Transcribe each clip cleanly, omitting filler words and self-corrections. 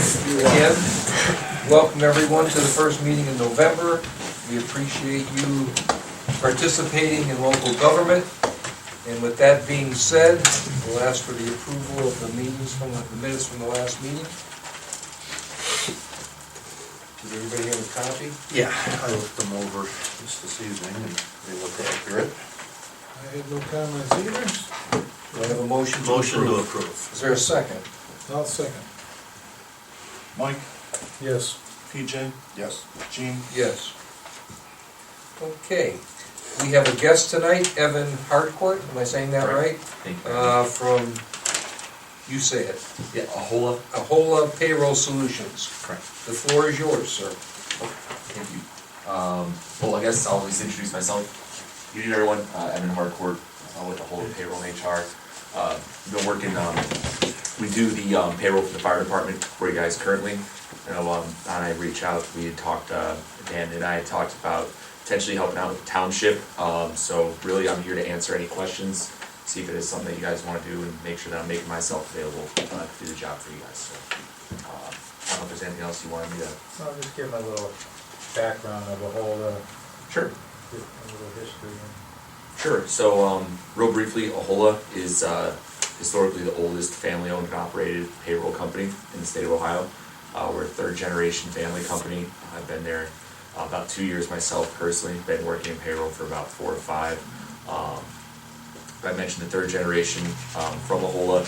Again, welcome everyone to the first meeting in November. We appreciate you participating in local government. And with that being said, we'll ask for the approval of the minutes from the last meeting. Did everybody have a copy? Yeah, I looked them over just this evening and they look accurate. I had no comments either. Do I have a motion to Motion to approve? approve. Is there a second? I'll second. Mike, Yes. PJ, Yes. Gene, Yes. Okay, we have a guest tonight, Evan Harcourt, am I saying that right? Thank you. From, you say it, Yeah, Ahola Payroll Solutions. Correct. The floor is yours, sir. Thank you. Well, I guess I'll just introduce myself. Good evening, everyone. Evan Harcourt with Ahola Payroll and HR. Been working, we do the payroll for the fire department for you guys currently. You know, Don and I reached out, we had talked, Dan and I had talked about potentially helping out with the township. So really I'm here to answer any questions, see if it is something that you guys want to do, and make sure that I'm making myself available to do the job for you guys. So, I don't know if there's anything else you wanted me to. I'll just give a little background of a whole, Sure. a little history. Sure. So, real briefly, Ahola is historically the oldest family-owned and operated payroll company in the state of Ohio. We're a third-generation family company. I've been there about 2 years myself personally. Been working in payroll for about 4 or 5. I mentioned the third generation from Ahola,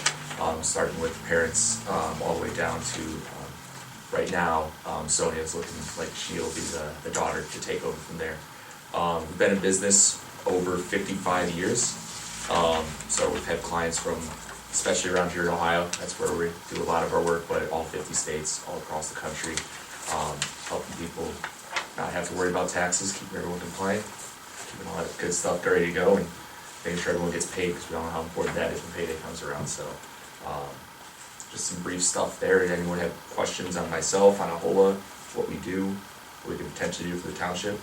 starting with parents all the way down to right now. Sonia's looking like she'll be the daughter to take over from there. We've been in business over 55 years. So we've had clients from, especially around here in Ohio, that's where we do a lot of our work, but all 50 states, all across the country, helping people not have to worry about taxes, keeping everyone compliant, keeping all that good stuff ready to go, and making sure everyone gets paid, because we all know how important that is when payday comes around. So just some brief stuff there. Did anyone have questions on myself, on Ahola, what we do, what we could potentially do for the township?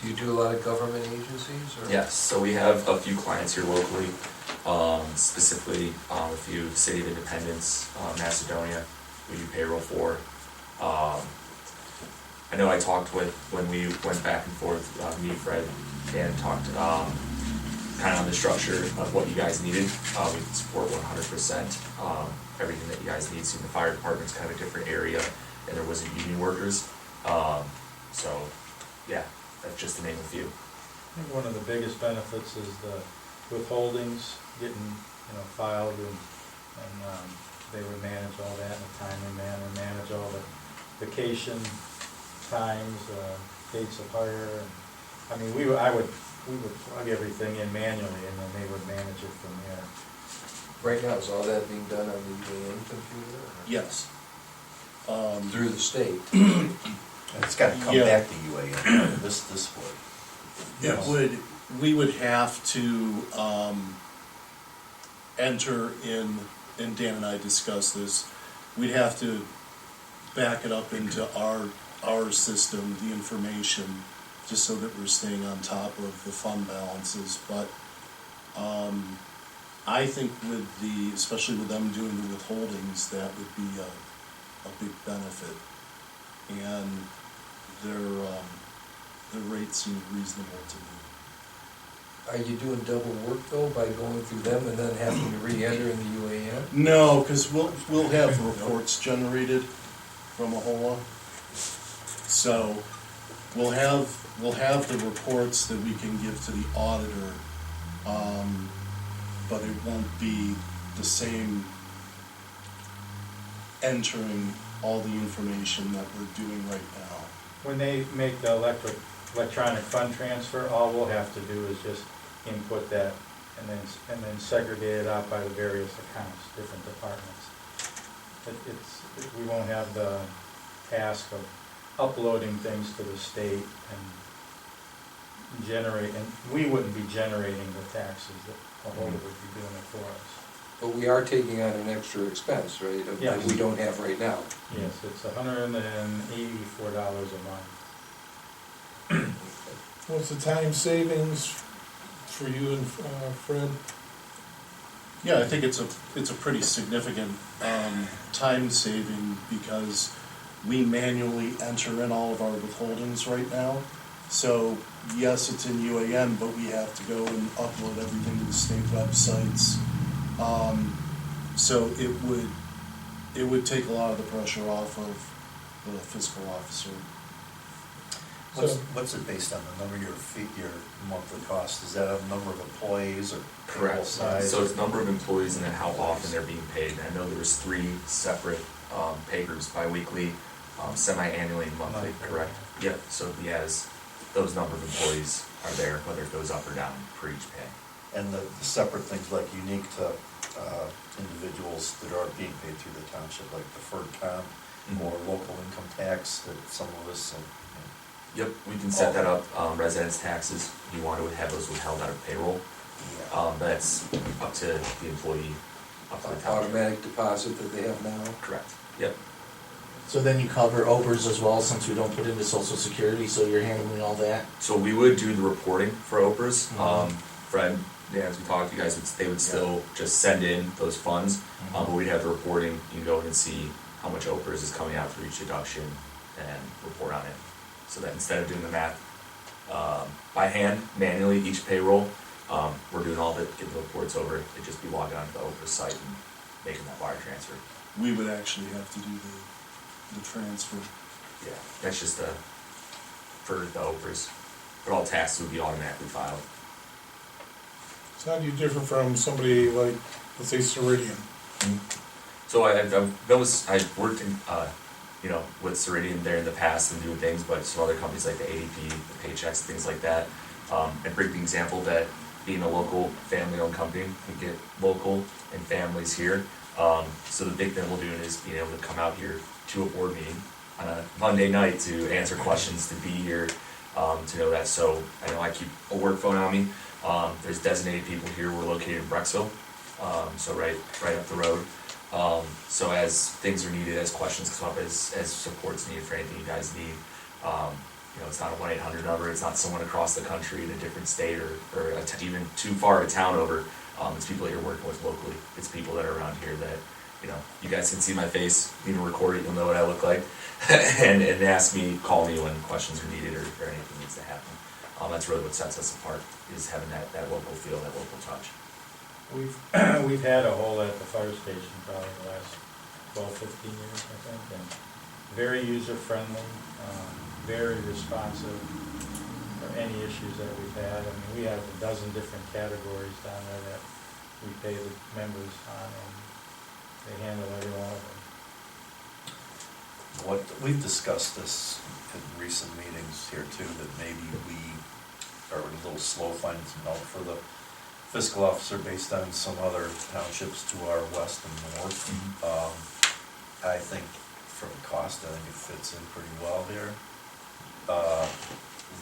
Do you do a lot of government agencies? Or? Yes, so we have a few clients here locally, specifically a few City of Independence, Macedonia, we do payroll for. I know I talked with, when we went back and forth, me, Fred, Dan talked kind of on the structure of what you guys needed. We can support 100%. Everything that you guys need. So the fire department's kind of a different area, and there wasn't union workers. So, yeah. That's just to name a few. I think one of the biggest benefits is the withholdings getting, filed, and they would manage all that in a timely manner, manage all the vacation times, dates of hire. And, we would plug everything in manually, and then they would manage it from there. Right now, is all that being done on the UAN computer? Or? yes. Through the state. It's gotta come back to UAN, this way. We would have to enter in, and Dan and I discussed this, we'd have to back it up into our system, the information, just so that we're staying on top of the fund balances. But I think especially with them doing the withholdings, that would be a big benefit. And their rates seem reasonable to me. Are you doing double work though by going through them and then having to re-enter in the UAN? No, because we'll have reports generated from Ahola. So we'll have the reports that we can give to the auditor, but it won't be the same entering all the information that we're doing right now. When they make the electronic fund transfer, all we'll have to do is just input that and then segregate it out by the various accounts, different departments. We won't have the task of uploading things to the state and we wouldn't be generating the taxes, that Ahola would be doing it for us. But we are taking on an extra expense, right? Yes. That we don't have right now. Yes, it's $184 a month. What's the time savings for you and Fred? Yeah, I think it's a pretty significant time saving because we manually enter in all of our withholdings right now. So yes, it's in UAN, but we have to go and upload everything to the state websites. So it would take a lot of the pressure off of the fiscal officer. What's it based on, the number of your monthly cost? Is that a number of employees or payroll Correct. size? So it's number of employees and then how often they're being paid. And I know there was 3 separate pay groups, bi-weekly, semi-annually, and monthly, correct? Yep, so yes, those number of employees are there, whether it goes up or down for each pay. And the separate things like unique to individuals that are being paid through the township, like deferred comp or local income tax that some of us, Yep, we can set that up, residence taxes, you want to have those withheld out of payroll. That's up to the employee, up to the township. Automatic deposit that they have now. Correct, yep. So then you cover OPERS as well, since we don't put into social security, so you're handling all that? So we would do the reporting for OPERS. Fred, as we talked to you guys, they would still just send in those funds, but we'd have the reporting. You can go in and see how much OPERS is coming out for each deduction and report on it. So that instead of doing the math by hand, manually, each payroll, we're doing all the, getting the reports over. They'd just be logging onto the OPERS site and making that wire transfer. We would actually have to do the transfer. Yeah, that's just for the OPERS. But all taxes would be automatically filed. So how do you differ from somebody like, let's say, Ceridian? So I've worked in, with Ceridian there in the past and doing things, but some other companies like the ADP, the Paychecks, things like that. And bring the example that being a local family-owned company, we get local and families here. So the big thing we'll do is being able to come out here to a board meeting on a Monday night to answer questions, to be here, to know that. So I know I keep a work phone on me. There's designated people here. We're located in Brexville, so right up the road. So as things are needed, as questions come up, as support's needed for anything you guys need, it's not a 1-800 number. It's not someone across the country in a different state or even too far a town over. It's people that you're working with locally. It's people that are around here that, you guys can see my face, even record it, you'll know what I look like, and ask me, call me when questions are needed or anything needs to happen. That's really what sets us apart, is having that local feel, that local touch. We've had a hole at the fire station probably the last 12, 15 years, I think, and very user-friendly, very responsive for any issues that we've had. I mean, we have a dozen different categories down there that we pay the members on, and they handle every one of them. We've discussed this in recent meetings here too, that maybe we are a little slow finding some help for the fiscal officer based on some other townships to our west and north. I think from cost, I think it fits in pretty well here.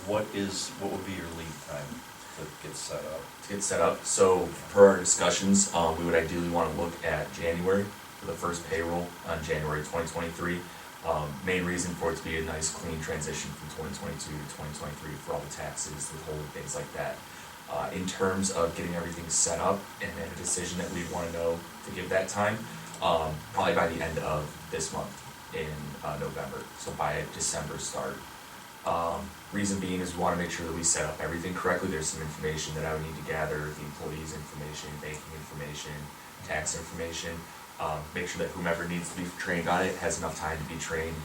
What would be your lead time to get set up? To get set up, so per our discussions, we would ideally want to look at January for the first payroll on January 2023. Main reason for it to be a nice clean transition from 2022 to 2023 for all the taxes, the whole things like that. In terms of getting everything set up and then a decision that we want to know to give that time, probably by the end of this month in November, so by a December start. Reason being is we want to make sure that we set up everything correctly. There's some information that I would need to gather, the employees' information, banking information, tax information. Make sure that whomever needs to be trained on it has enough time to be trained,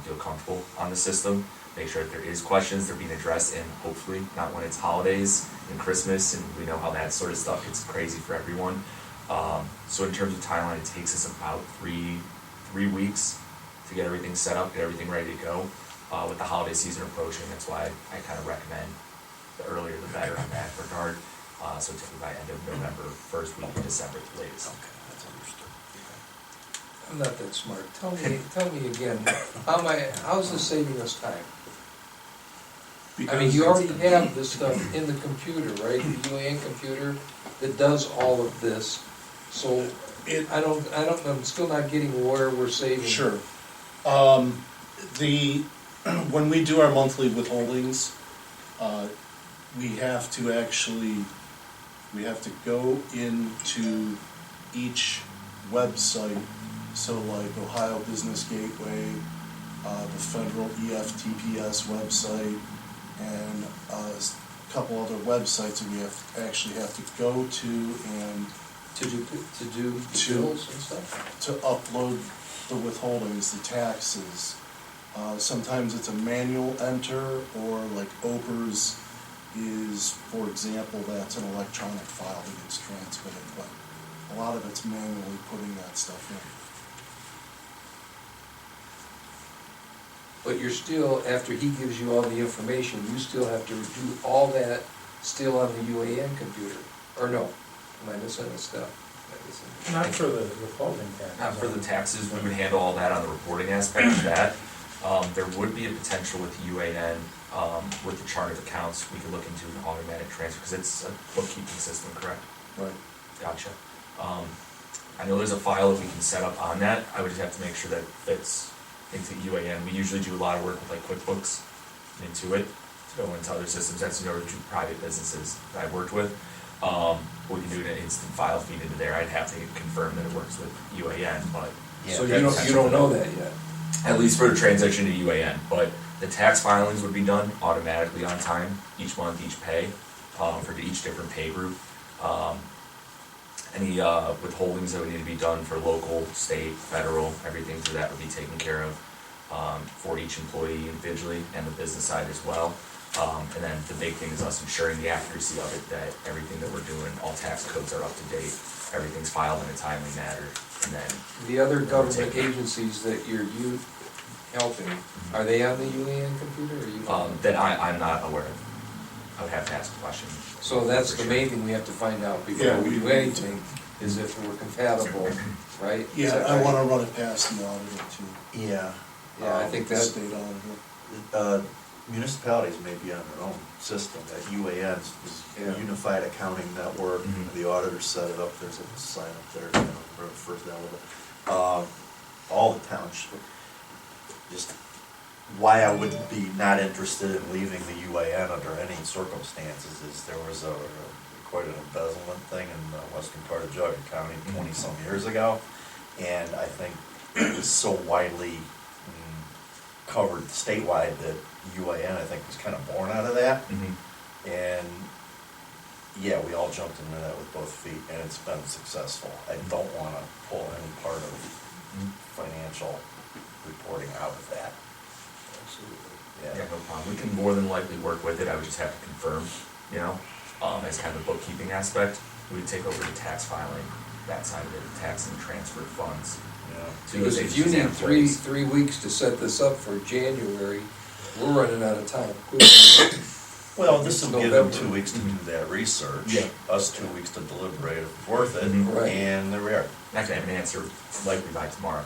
feel comfortable on the system. Make sure that there is questions, they're being addressed, and hopefully not when it's holidays and Christmas, and we know how that sort of stuff gets crazy for everyone. So in terms of timeline, it takes us about three weeks to get everything set up, get everything ready to go. With the holiday season approaching, that's why I kind of recommend the earlier the better in that regard. So typically by end of November, first week of December at the latest. Okay, that's understood. I'm not that smart. Tell me again, how's this saving us time? I mean, you already have this stuff in the computer, right? The UAN computer that does all of this. So I'm still not getting where we're saving. Sure. When we do our monthly withholdings, we have to actually we have to go into each website, so like Ohio Business Gateway, the federal EFTPS website, and a couple other websites that we actually have to go to and To do bills and stuff? to upload the withholdings, the taxes. Sometimes it's a manual enter, or like OPERS is, for example, that's an electronic file that gets transmitted, but a lot of it's manually putting that stuff in. But you're still, after he gives you all the information, you still have to do all that still on the UAN computer, or no? Am I missing a step? Not for the withholding tax. Not for the taxes, we would handle all that on the reporting aspect of that. There would be a potential with UAN, with the chart of accounts, we could look into an automatic transfer, because it's a bookkeeping system, correct? Right. Gotcha. I know there's a file that we can set up on that, I would just have to make sure that it fits into UAN. We usually do a lot of work with like QuickBooks and Intuit to go into other systems, that's in order to private businesses that I've worked with. We can do an instant file feed into there, I'd have to confirm that it works with UAN, but. So you don't know that yet? At least for the transaction to UAN, but the tax filings would be done automatically on time, each month, each pay, for each different pay group. Any withholdings that would need to be done for local, state, federal, everything through that would be taken care of for each employee individually and the business side as well. And then the big thing is us ensuring the accuracy of it, that everything that we're doing, all tax codes are up to date, everything's filed in a timely manner, and then. The other government agencies that you're helping, are they on the UAN computer, or you? That I'm not aware of. I would have to ask a question. So that's for the sure. main thing we have to find out before Yeah, we we do need anything, is if we're compatible, right? Is Yeah, that I right? wanna run it past the auditor too. Yeah. Yeah, I think that, State auditor. Municipalities may be on their own system, that UAN is Yeah. a unified accounting network, Mhm. the auditors set it up, there's a sign up there, you know, for the first element. All the townships, just why I would be not interested in leaving the UAN under any circumstances is there was quite an embezzlement thing in the western part of Jogga County 20-some years ago, and I think it was so widely covered statewide that UAN, I think, was kind of born out of that. Mm-hmm. And yeah, we all jumped into that with both feet, and it's been successful. I don't want to pull any part of financial reporting out of that. Yeah, no problem. We can more than likely work with it, I would just have to confirm, you know, as kind of a bookkeeping aspect. We would take over the tax filing, that side of it, tax and transfer funds. To because those if you agencies need and employees. 3 weeks to set this up for January, we're running out of time. Well, this will give them November. 2 weeks to do that research, Yeah. us 2 weeks to deliberate if it's worth it, Mhm. Right. and there we are. Not gonna have an answer likely by tomorrow.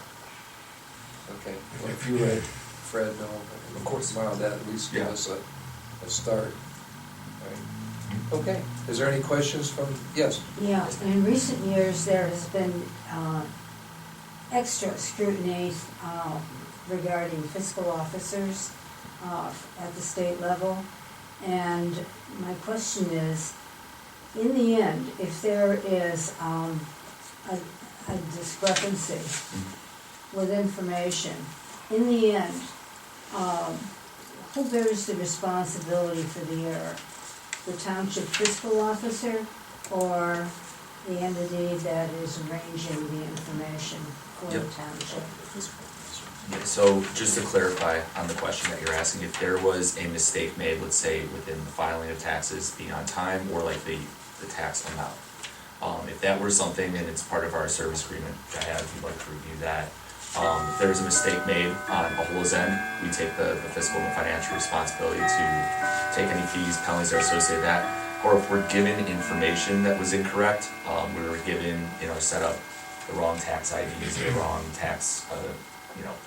Okay, well, if you let Fred know, of course, tomorrow, that at least give Yeah. us a start. Right. Okay, is there any questions from, yes? Yeah, in recent years, there has been extra scrutiny regarding fiscal officers at the state level. And my question is, in the end, if there is a discrepancy with information, in the end, who bears the responsibility for the error? The township fiscal officer or the entity that is arranging the information for the Yep. township? Yeah, so just to clarify on the question that you're asking, if there was a mistake made, let's say within the filing of taxes being on time or like the tax amount. If that were something and it's part of our service agreement, I have, if you'd like to review that. If there's a mistake made on AHOLA's end, we take the fiscal and financial responsibility to take any fees, penalties that are associated with that. Or if we're given information that was incorrect, we were given in our setup the wrong tax IDs, the wrong tax,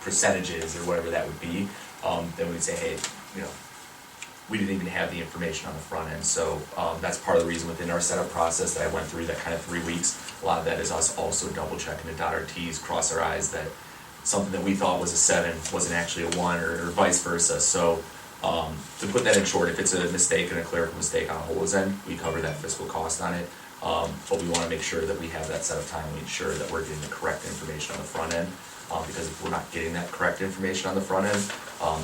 percentages or whatever that would be, then we'd say, hey, we didn't even have the information on the front end. So that's part of the reason within our setup process that I went through that kind of 3 weeks. A lot of that is us also double checking to dot our T's, cross our I's, that something that we thought was a 7 wasn't actually a 1 or vice versa. So to put that in short, if it's a mistake and a clerical mistake on AHOLA's end, we cover that fiscal cost on it. But we wanna make sure that we have that set of time, we ensure that we're getting the correct information on the front end. Because if we're not getting that correct information on the front end,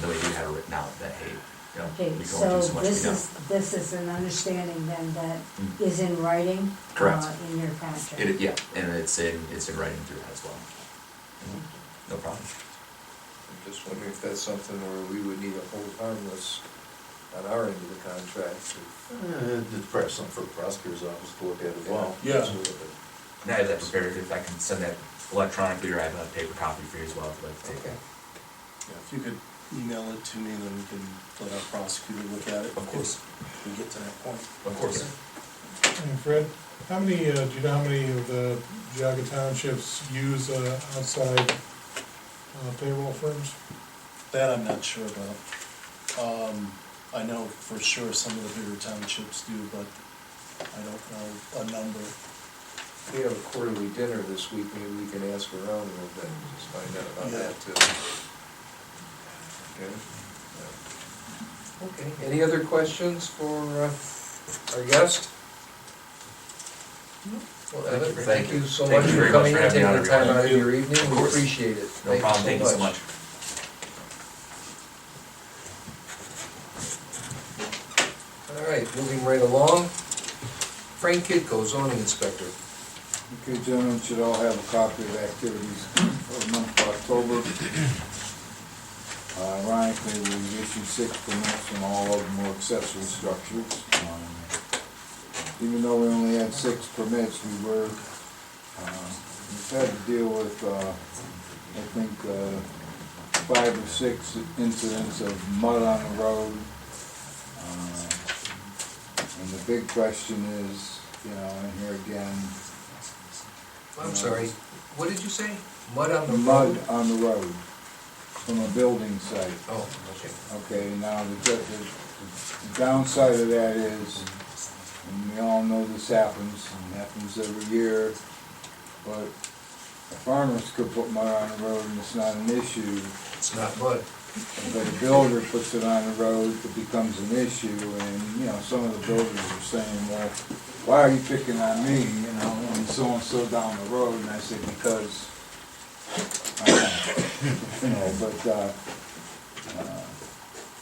then we do have it written out that, hey, you know, Okay, we can so only do so much, we know. this is an understanding then that Mm. is in writing? Correct. In your contract? Yeah, and it's in writing through that as well. No problem. I'm just wondering if that's something where we would need a hold harmless on our end of the contract. It's perhaps something for the prosecutor's office to look at as well. Yeah. Absolutely. And I have that prepared, if I can send that electronically, or I have a paper copy for you as well, if you'd like to take Okay. it. Yeah, if you could email it to me, then we can let our prosecutor look at it. Of course. If we get to that point. Of course. And Fred, how many, do you know how many of the Geauga townships use outside payroll firms? That I'm not sure about. I know for sure some of the bigger townships do, but I don't know a number. We have a quarterly dinner this week, maybe we can ask around a little bit, just find out about Yeah. that too. Okay. Okay, any other questions for our guest? Well, Thank you. thank you so Thank much you for very much coming for in, having me taking on, the time everyone. out of your evening, Of we course. appreciate it. No problem, thank you so much. All right, moving right along. Frank Kitco, zoning inspector. Okay, gentlemen, should all have a copy of activities for the month of October. Ironically, we issued 6 permits and all of them were accessory structures. Even though we only had 6 permits, we've had to deal with, I think, 5 or 6 incidents of mud on the road. And the big question is, you know, and here again, I'm sorry, what did you say? Mud on the mud road? on the road from a building site. Oh, okay. Okay, now the downside of that is, and we all know this happens, and happens every year, but farmers could put mud on the road and it's not an issue, It's not mud. but a builder puts it on the road, it becomes an issue, and, you know, some of the builders are saying, well, why are you picking on me, you know, when so-and-so down the road, and I say, because, you know, but,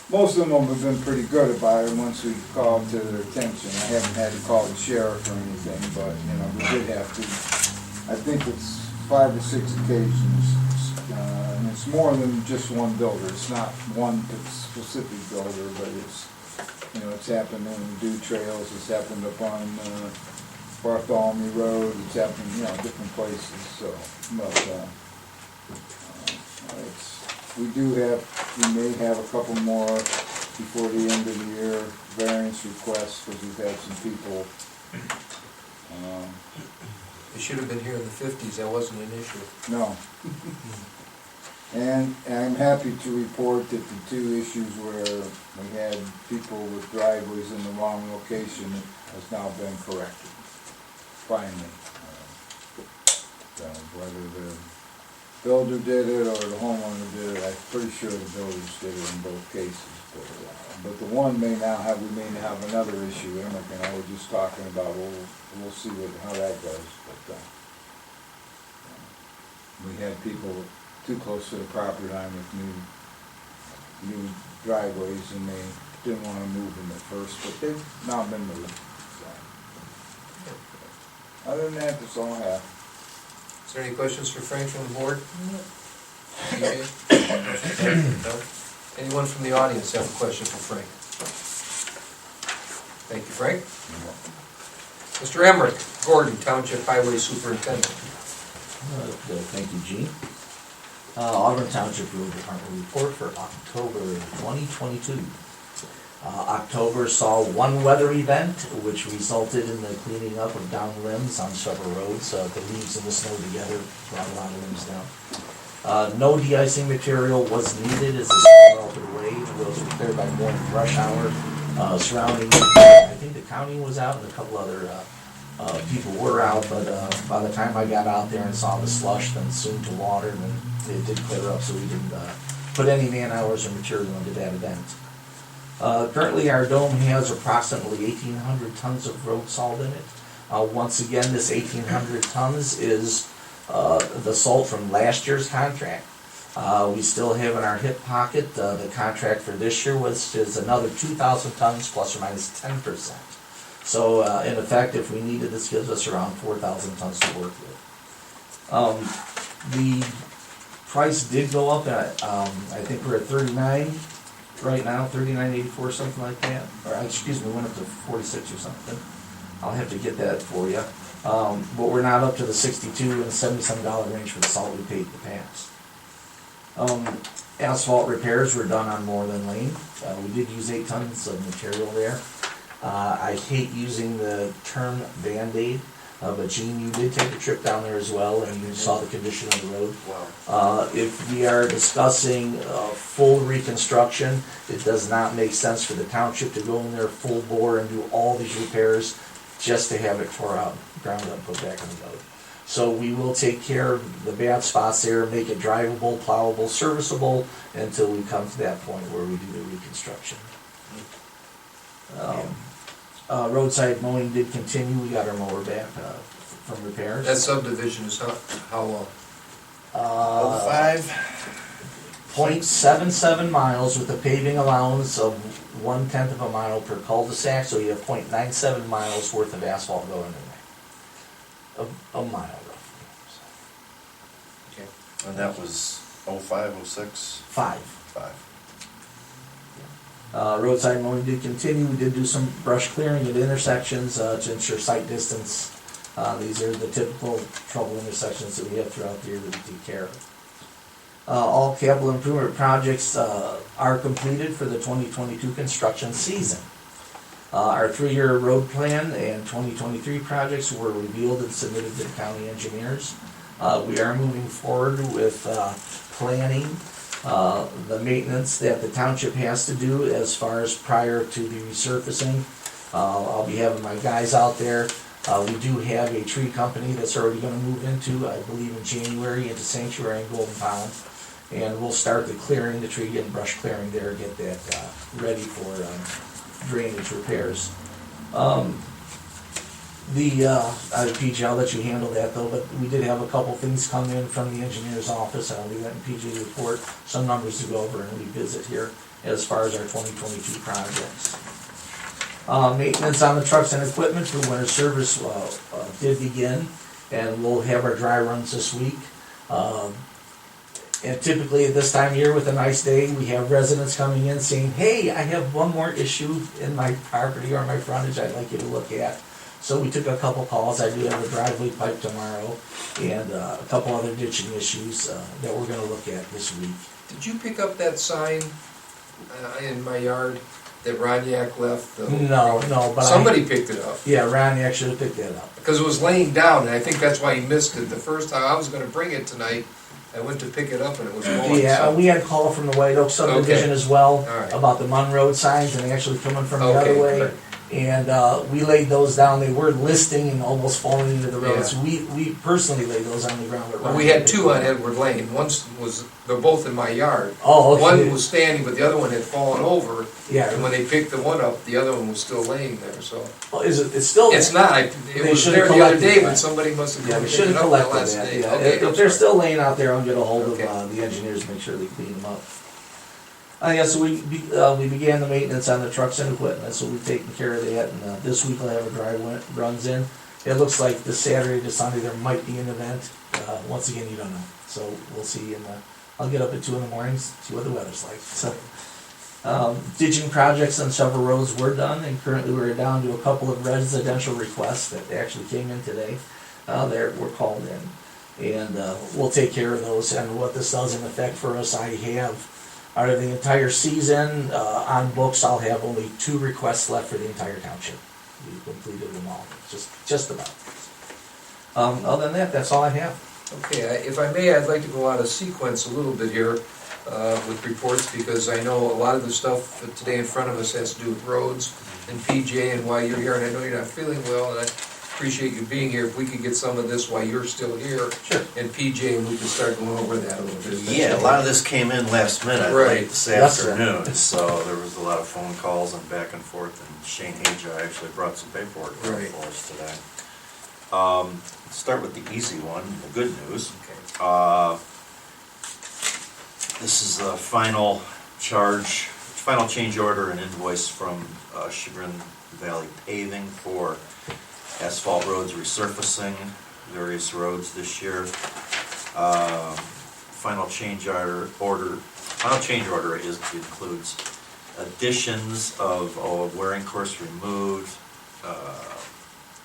most of them have been pretty good about it once we called to their attention. I haven't had to call the sheriff or anything, but, you know, we did have to. I think it's 5 or 6 occasions, and it's more than just one builder. It's not one specific builder, but it's, you know, it's happened in Dew Trails, it's happened up on Bartholomew Road, it's happened, you know, different places, so, but, we may have a couple more before the end of the year, variance requests, because we've had some people. They should have been here in the 50s, that wasn't an issue. No. And I'm happy to report that the 2 issues where we had people with driveways in the wrong location has now been corrected, finally. Whether the builder did it or the homeowner did it, I'm pretty sure the builders did it in both cases. But the one may now have, we may have another issue, and I was just talking about, we'll see how that goes. But we had people too close to the property line with new driveways, and they didn't want to move them at first, but they've now been moved. So. Other than that, that's all I have. Is there any questions for Frank from the board? Okay. No? Anyone from the audience have a question for Frank? Thank you, Frank. Mr. Emmerich, Gordon, Township Highway Superintendent. Thank you, Gene. Auburn Township Road Department report for October 2022. October saw one weather event, which resulted in the cleaning up of down limbs on several roads. The leaves and the snow together brought a lot of limbs down. No de-icing material was needed as the snow melted away. The roads were cleared by morning rush hour. Surrounding, I think the county was out and a couple other people were out, but by the time I got out there and saw the slush, then soon to water, and it did clear up, so we didn't put any man hours or material into that event. Currently, our dome has approximately 1,800 tons of road salt in it. Once again, this 1,800 tons is the salt from last year's contract. We still have in our hip pocket, the contract for this year, which is another 2,000 tons plus or minus 10%. So in effect, if we needed, this gives us around 4,000 tons to work with. The price did go up at, I think we're at 39 right now, 39.84, something like that. Or excuse me, went up to 46 or something. I'll have to get that for you. But we're not up to the 62 and $70 range for the salt we paid in the past. Asphalt repairs were done on Moreland Lane. We did use 8 tons of material there. I hate using the term Band-Aid, but Gene, you did take a trip down there as well, and you saw the condition of the road. Wow. If we are discussing full reconstruction, it does not make sense for the township to go in there full bore and do all these repairs just to have it tore out, ground up, put back on the road. So we will take care of the bad spots there, make it drivable, plowable, serviceable, until we come to that point where we do the reconstruction. Roadside mowing did continue. We got our mower back from repairs. That subdivision is how long? 0.77 miles with a paving allowance of 1/10 of a mile per cul-de-sac, so you have 0.97 miles worth of asphalt going in there. A mile roughly. Okay. And that was 05, 06? 5. 5. Roadside mowing did continue. We did do some brush clearing at intersections to ensure sight distance. These are the typical trouble intersections that we have throughout the year that we take care of. All capital improvement projects are completed for the 2022 construction season. Our 3-year road plan and 2023 projects were revealed and submitted to the county engineers. We are moving forward with planning the maintenance that the township has to do as far as prior to the resurfacing. I'll be having my guys out there. We do have a tree company that's already gonna move into, I believe in January, into Sanctuary and Golden Pond. And we'll start the clearing, the tree and brush clearing there, get that ready for drainage repairs. PJ, I'll let you handle that though, but we did have a couple things come in from the engineer's office, and I'll leave that in PJ's report, some numbers to go over and revisit here as far as our 2022 projects. Maintenance on the trucks and equipment for winter service did begin, and we'll have our dry runs this week. And typically at this time of year with a nice day, we have residents coming in saying, hey, I have one more issue in my property or my frontage I'd like you to look at. So we took a couple calls. I do have a driveway pipe tomorrow and a couple other ditching issues that we're gonna look at this week. Did you pick up that sign in my yard that Roniak left? No, but somebody picked it up. Yeah, Ronnie actually picked that up. Because it was laying down, and I think that's why he missed it. The first time I was gonna bring it tonight, I went to pick it up and it was gone. Yeah, so. we had a call from the White Oak subdivision Okay. as well All right. about the Munn Road signs and actually coming from the Okay, other way. right. And we laid those down. They were listing and almost falling into the road. Yeah. So we personally laid those on the ground. Well, we had 2 on Edward Lane. They're both in my yard. Oh, okay. One was standing, but the other one had fallen over. Yeah. And when they picked the one up, the other one was still laying there, so. Oh, is it? It's still. It's not, it They was should've there the other collected day, that. but somebody must have Yeah, come we and should picked have it up that collected last that. day. Yeah. Okay, If I'm they're sorry. still laying out there, I'll get a hold of Okay. the engineers, make sure they clean them up. Yeah, so we began the maintenance on the trucks and equipment, so we've taken care of that, and this week I'll have a dry runs in. It looks like this Saturday to Sunday there might be an event. Once again, you don't know, so we'll see. And I'll get up at 2 in the morning, see what the weather's like. So, ditching projects on several roads were done, and currently we're down to a couple of residential requests that actually came in today. They were called in, and we'll take care of those. And what this does in effect for us, I have. Out of the entire season, on books, I'll have only 2 requests left for the entire township. We've completed them all, just about. Other than that, that's all I have. Okay, if I may, I'd like to go out of sequence a little bit here with reports, because I know a lot of the stuff today in front of us has to do with roads and PJ and why you're here, and I know you're not feeling well, and I appreciate you being here. If we could get some of this while you're still here, Sure. and PJ, and we can start going over that a little bit. Yeah, a lot of this came in last minute, Right. late this Yes, sir. afternoon, so there was a lot of phone calls and back and forth, and Shane Haja actually brought some paperwork Right. for us today. Start with the easy one, the good news. Okay. This is the final change order and invoice from Chagrin Valley Paving for asphalt roads resurfacing various roads this year. Final change order includes additions of wearing course removed,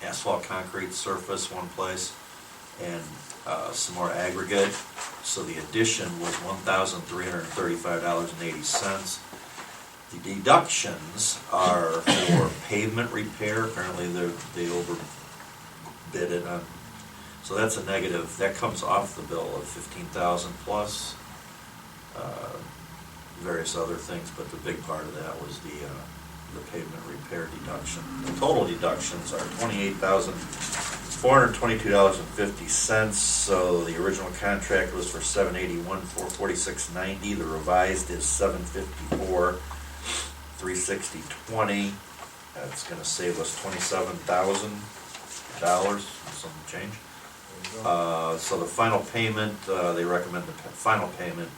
asphalt concrete surface one place, and some more aggregate. So the addition was $1,335.80. The deductions are for pavement repair. Apparently they overbid it on. So that's a negative. That comes off the bill of $15,000 plus various other things, but the big part of that was the pavement repair deduction. The total deductions are $28,422.50. So the original contract was for $781,446.90. The revised is $754,360.20. That's going to save us $27,000, some change. So the final payment, they recommend the final payment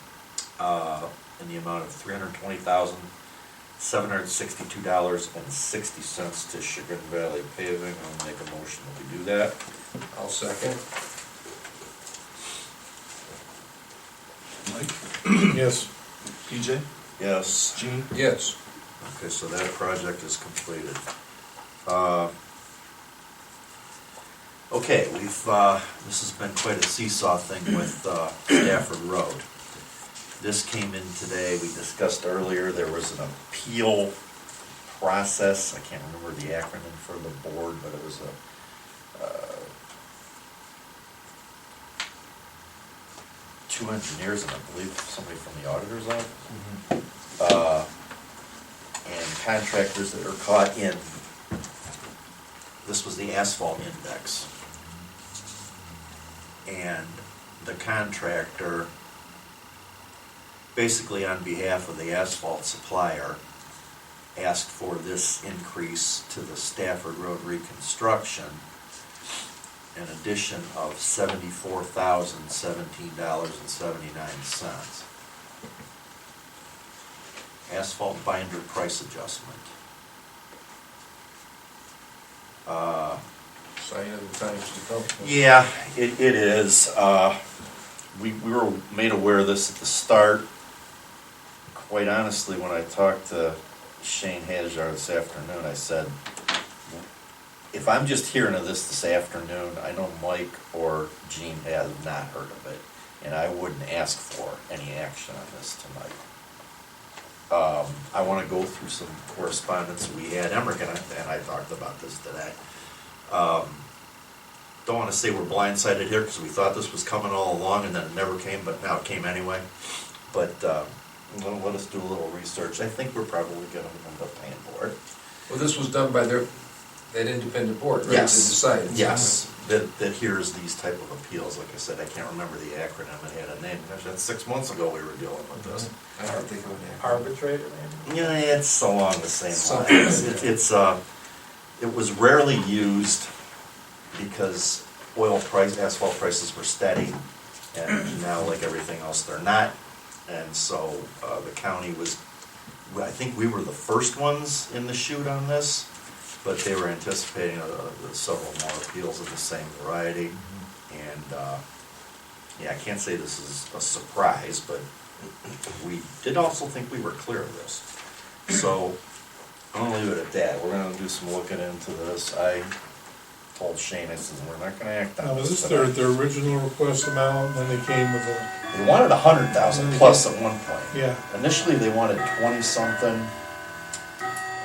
in the amount of $320,762.60 to Chagrin Valley Paving. I'll make a motion that we do that. I'll second. Mike? Yes. PJ? Yes. Gene? Yes. Okay, so that project is completed. Okay, this has been quite a seesaw thing with Stafford Road. This came in today, we discussed earlier, there was an appeal process. I can't remember the acronym for the board, but it was two engineers and I believe somebody from the auditor's office. And contractors that are caught in, this was the asphalt index. And the contractor, basically on behalf of the asphalt supplier, asked for this increase to the Stafford Road reconstruction, an addition of $74,017.79. Asphalt binder price adjustment. Sign of the times to come. Yeah, it is. We were made aware of this at the start. Quite honestly, when I talked to Shane Hajar this afternoon, I said, if I'm just hearing of this afternoon, I know Mike or Gene has not heard of it, and I wouldn't ask for any action on this tonight. I want to go through some correspondence we had. Emmerich and I talked about this today. Don't want to say we're blindsided here because we thought this was coming all along and then it never came, but now it came anyway. But let us do a little research. I think we're probably going to end up paying for it. Well, this was done by that independent board, right? Yes. That decided. Yes, that hears these type of appeals. Like I said, I can't remember the acronym. It had a name. Gosh, that's 6 months ago we were dealing with this. I don't think of it. Arbitrator, maybe? Yeah, it's along the same Something lines. like that. It was rarely used because asphalt prices were steady, and now, like everything else, they're not. And so the county was, I think we were the first ones in the chute on this, but they were anticipating several more appeals of the same variety. And yeah, I can't say this is a surprise, but we did also think we were clear of this. So I'm gonna leave it at that. We're gonna do some looking into this. I told Shane, I said, we're not gonna act on Now, was this this tonight. their original request amount, and then they came with a, They wanted 100,000 plus at one point. yeah, Initially, they wanted 20-something,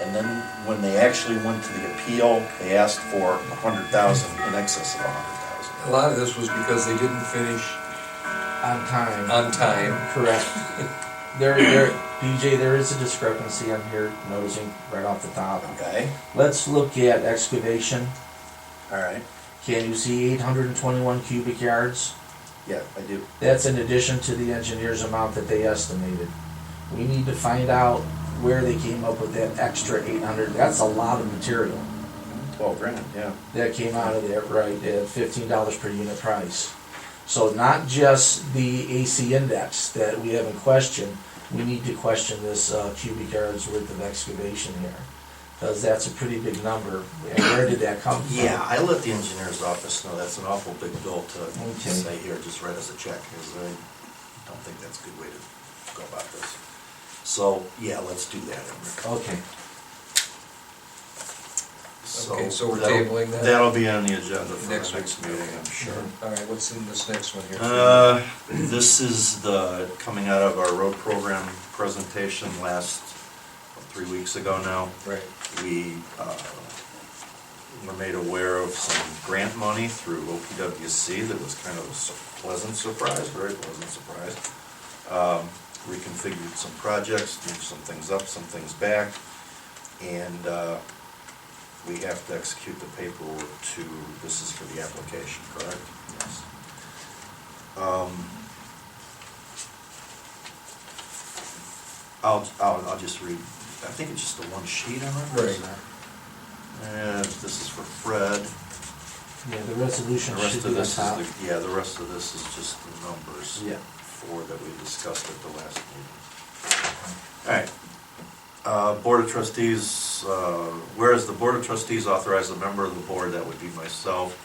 and then when they actually went to the appeal, they asked for 100,000, in excess of 100,000. A lot of this was because they didn't finish On time. on time. Correct. BJ, there is a discrepancy I'm here noticing right off the top. Okay, Let's look at excavation. all right, Can you see 821 cubic yards? yeah, I do. That's in addition to the engineer's amount that they estimated. We need to find out where they came up with that extra 800. That's a lot of material. $12,000, yeah. that came out of there, right, at $15 per unit price. So not just the AC index that we have in question, we need to question this cubic yards worth of excavation here. Because that's a pretty big number. And where did that come from? Yeah, I let the engineer's office know that's an awful big bill to Okay. say, here, just write us a check, because I don't think that's a good way to go about this. So, yeah, let's do that, Emmerich. Okay. Okay, so we're that'll- tabling that? That'll be on the agenda for the Next next week. meeting, I'm sure. All right, what's in this next one here? This is coming out of our road program presentation last, 3 weeks ago now. Right. We were made aware of some grant money through OPWC that was kind of a pleasant surprise, very pleasant surprise. Reconfigured some projects, moved some things up, some things back, and we have to execute the paperwork this is for the application, correct? Yes. I'll just read, I think it's just the one sheet on it. Right. And this is for Fred. Yeah, the resolution The rest should of be on this top. is, the rest of this is just the numbers. Yeah. That we discussed at the last meeting. All right. Board of Trustees, whereas the Board of Trustees authorized a member of the board, that would be myself,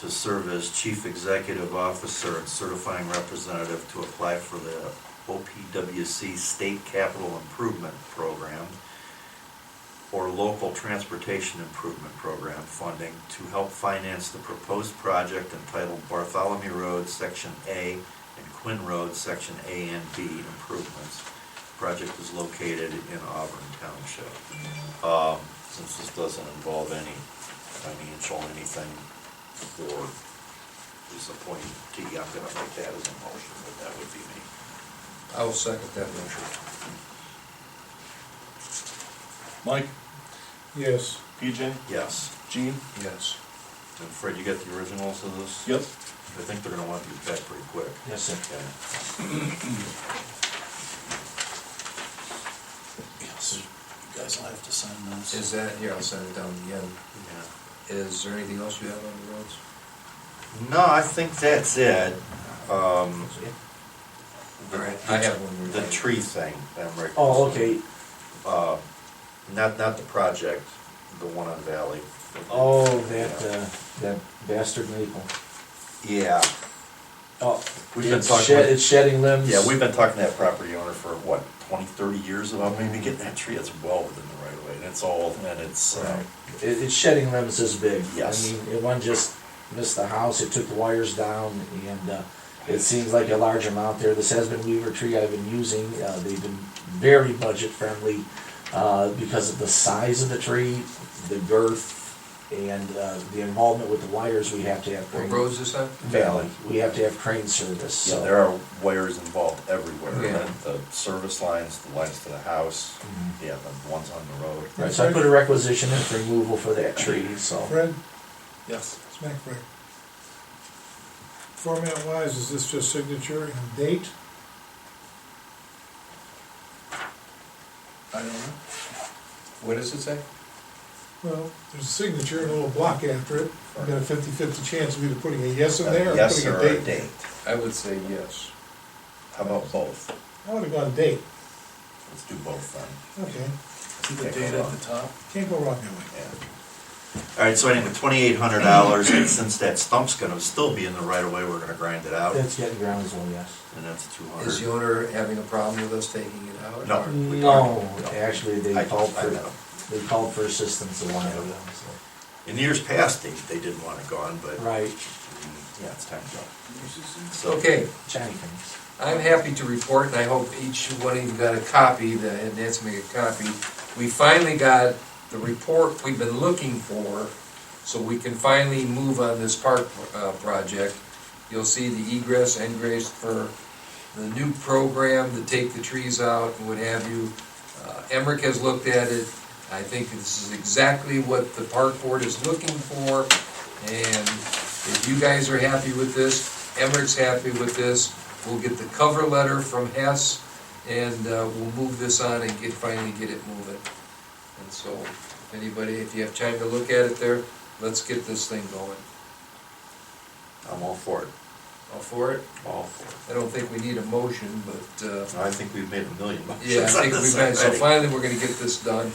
to serve as Chief Executive Officer and certifying representative to apply for the OPWC State Capital Improvement Program or Local Transportation Improvement Program funding to help finance the proposed project entitled Bartholomew Road, Section A, and Quinn Road, Section A and B improvements. Project is located in Auburn Township. Since this doesn't involve any financial anything for this appointee, I'm gonna make that as a motion, but that would be me. I will second that motion. Mike, Yes. PJ, Yes. Gene? Yes. And Fred, you get the originals of this? Yep. I think they're gonna want these back pretty quick. Yes, sir. Okay. Yes. You guys will have to sign those. Is that, here, I'll send it down at the end. Yeah. Is there anything else you have on the roads? No, I think that's it. All right, I have one. The tree thing, Emmerich. Oh, okay. Not the project, the one on Valley. Oh, that bastard maple. Yeah, Oh, we've been it's talking, it's shedding limbs. yeah, we've been talking to that property owner for what, 20, 30 years about maybe getting that tree that's well within the right of way, and it's old, and it's, It's shedding limbs this big. Yes. I mean, it one just missed the house, it took the wires down, and it seems like a large amount there. This has been weaver tree I've been using. They've been very budget friendly because of the size of the tree, the girth, and the involvement with the wires. We have to have What crane. roads is that? Valley. We have to have crane service. yeah, So. there are wires involved everywhere. Yeah. The service lines, the lines to the house, Mhm. yeah, the ones on the road. Right, so I put a requisition in for removal for that tree, so. Fred, Yes. smack Fred. Format wise, is this just signature and date? I don't know. What does it say? Well, there's a signature and a little block after it. I've got a 50-50 chance of either putting a yes in there or Yes putting or a a date. date. I would say yes. How about both? I would've gone date. Let's do both then. Okay, See the date at the top? can't go wrong that way. Yeah. All right, so anyway, $2,800, and since that stump's gonna still be in the right of way, we're gonna grind it out, That's getting ground as well, yes. and that's Is the 200. owner having a problem with us taking it out? No. or- No, actually, they I called met for, him. assistance a while ago, In years past, they didn't want it gone, but, so. Right, yeah, it's time to go. So, okay, Johnny things. I'm happy to report, and I hope each one of you got a copy, and Nancy made a copy. We finally got the report we've been looking for, so we can finally move on this park project. You'll see the egress, ingress for the new program to take the trees out and what have you. Emmerich has looked at it. I think this is exactly what the park board is looking for, and if you guys are happy with this, Emmerich's happy with this, we'll get the cover letter from Hess, and we'll move this on and finally get it moving. And so, anybody, if you have time to look at it there, let's get this thing going. I'm all for it, All for it? all for I don't think we need a motion, but, it. I think we've made a million motions yeah, I think on we've this got, so already. finally, we're gonna get this done.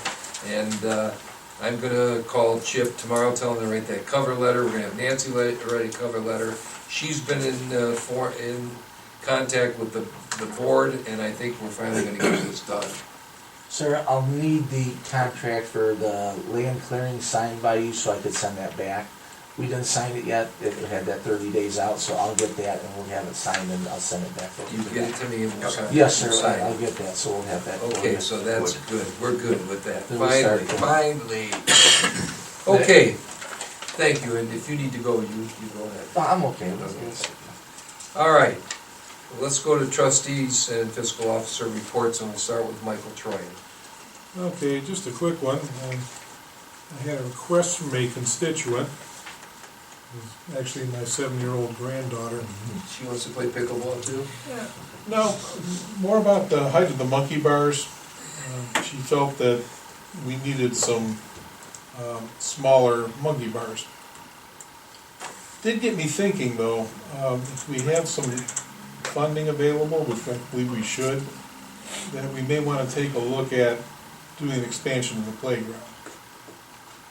And, I'm gonna call Chip tomorrow, tell him to write that cover letter, we're gonna have Nancy write a cover letter. She's been in contact with the board, and I think we're finally gonna get this done. Sir, I'll need the contract for the land clearing signed by you so I could send that back. We didn't sign it yet, it had that 30 days out, so I'll get that and we'll have it signed and I'll send it back. You get it to me and we'll sign it. Yes, sir, We'll sign it. I'll get that, so we'll have that. for Okay, you. so that's good, we're good with that, Then we start finally, going. finally. Okay, thank you, and if you need to go, you go ahead. No, I'm okay with this. All right, let's go to trustees and fiscal officer reports, and we'll start with Michael Troyan. Okay, just a quick one. I had a request from a constituent, who's actually my 7-year-old granddaughter. She wants to play pickleball too? No, more about the height of the monkey bars. She felt that we needed some smaller monkey bars. Did get me thinking though, if we have some funding available, which I believe we should, then we may want to take a look at doing an expansion of the playground.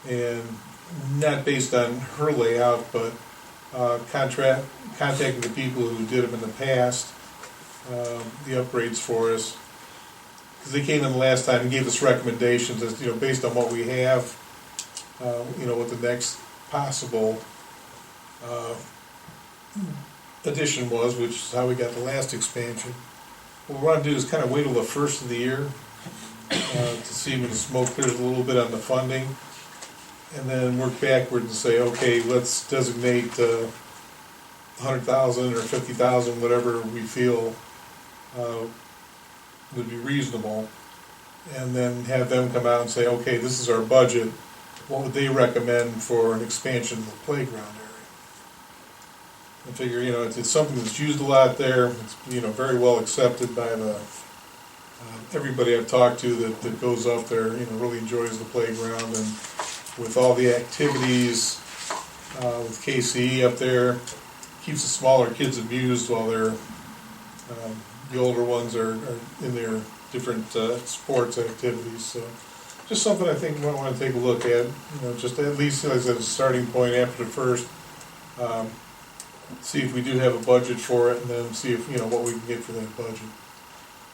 And not based on her layout, but contacting the people who did them in the past, the upgrades for us. Because they came in the last time and gave us recommendations as, based on what we have, what the next possible addition was, which is how we got the last expansion. What we want to do is kind of wait till the first of the year to see when the smoke clears a little bit on the funding, and then work backward and say, okay, let's designate 100,000 or 50,000, whatever we feel would be reasonable, and then have them come out and say, okay, this is our budget. What would they recommend for an expansion of the playground area? I figure, it's something that's used a lot there. It's, very well accepted by the everybody I've talked to that goes up there, really enjoys the playground, and with all the activities with KCE up there, keeps the smaller kids amused while they're the older ones are in their different sports activities. So just something I think we might want to take a look at, just at least as a starting point after the first. See if we do have a budget for it, and then see if, what we can get for that budget.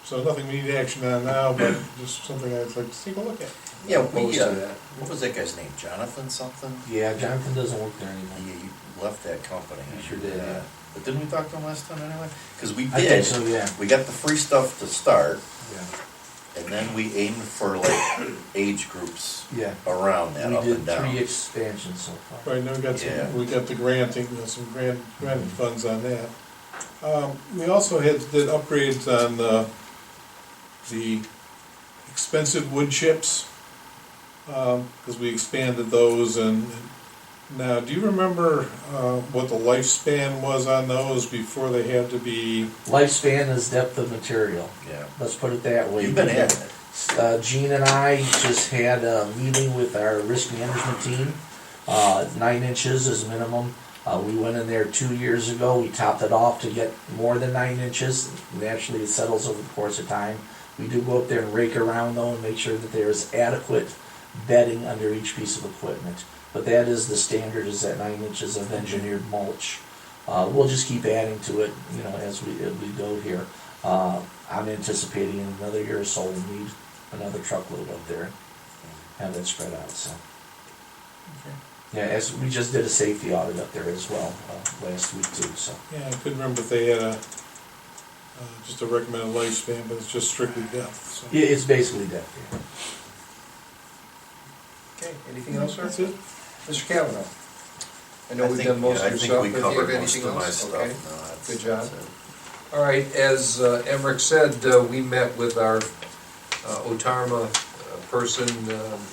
So nothing we need action on now, but just something I'd like to take a look at. Yeah, Opposed to that. what was that guy's name, Jonathan something? Yeah, Jonathan doesn't work there anymore. He left that company. He sure did, yeah. But didn't we talk to him last time anyway? Because we I think did, so, yeah. we got the free stuff to start, Yeah. and then we aimed for like age groups Yeah. around that, up We did and down. 3 expansions so far. Right, now we got Yeah. we got the granting, some granted funds on that. We also did upgrades on the expensive wood chips, because we expanded those. And now, do you remember what the lifespan was on those before they had to be? Lifespan is depth of material. Yeah. Let's put it that way. You've been at it. Gene and I just had a meeting with our risk management team. 9 inches is minimum. We went in there 2 years ago. We topped it off to get more than 9 inches. Naturally, it settles over the course of time. We do go up there and rake around though and make sure that there is adequate bedding under each piece of equipment. But that is the standard, is that 9 inches of engineered mulch. We'll just keep adding to it, as we go here. I'm anticipating in another year or so we'll need another truckload up there, have that spread out. So, yeah, as we just did a safety audit up there as well last week too. So, Yeah, I couldn't remember if they had just a recommended lifespan, but it's just strictly depth. So. yeah, it's basically depth. Yeah. Okay, anything else, sir? That's it. Mr. Kavanaugh? I know we've done most of your stuff, I think we but do you have covered most anything of my else? stuff. Okay. No, that's- Good job. that's it. All right, as Emmerich said, we met with our Otarma person,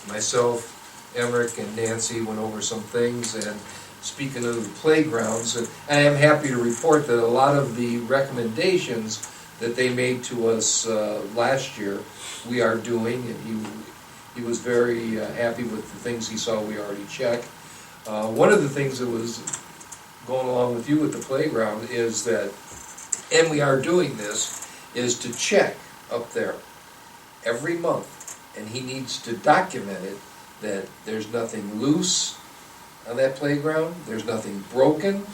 myself, Emmerich, and Nancy went over some things. And speaking of the playgrounds, I am happy to report that a lot of the recommendations that they made to us last year, we are doing. And he was very happy with the things he saw we already checked. One of the things that was going along with you with the playground is that, and we are doing this, is to check up there every month, and he needs to document it, that there's nothing loose on that playground, there's nothing broken,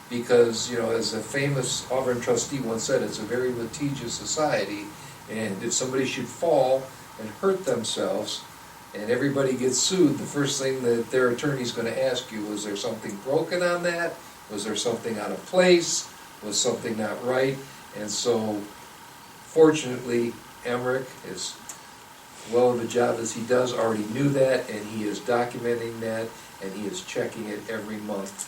because, you know, as a famous Auburn trustee once said, it's a very litigious society, and if somebody should fall and hurt themselves, and everybody gets sued, the first thing that their attorney's gonna ask you, was there something broken on that? Was there something out of place? Was something not right? And so, fortunately, Emmerich, as well of a job as he does, already knew that, and he is documenting that, and he is checking it every month,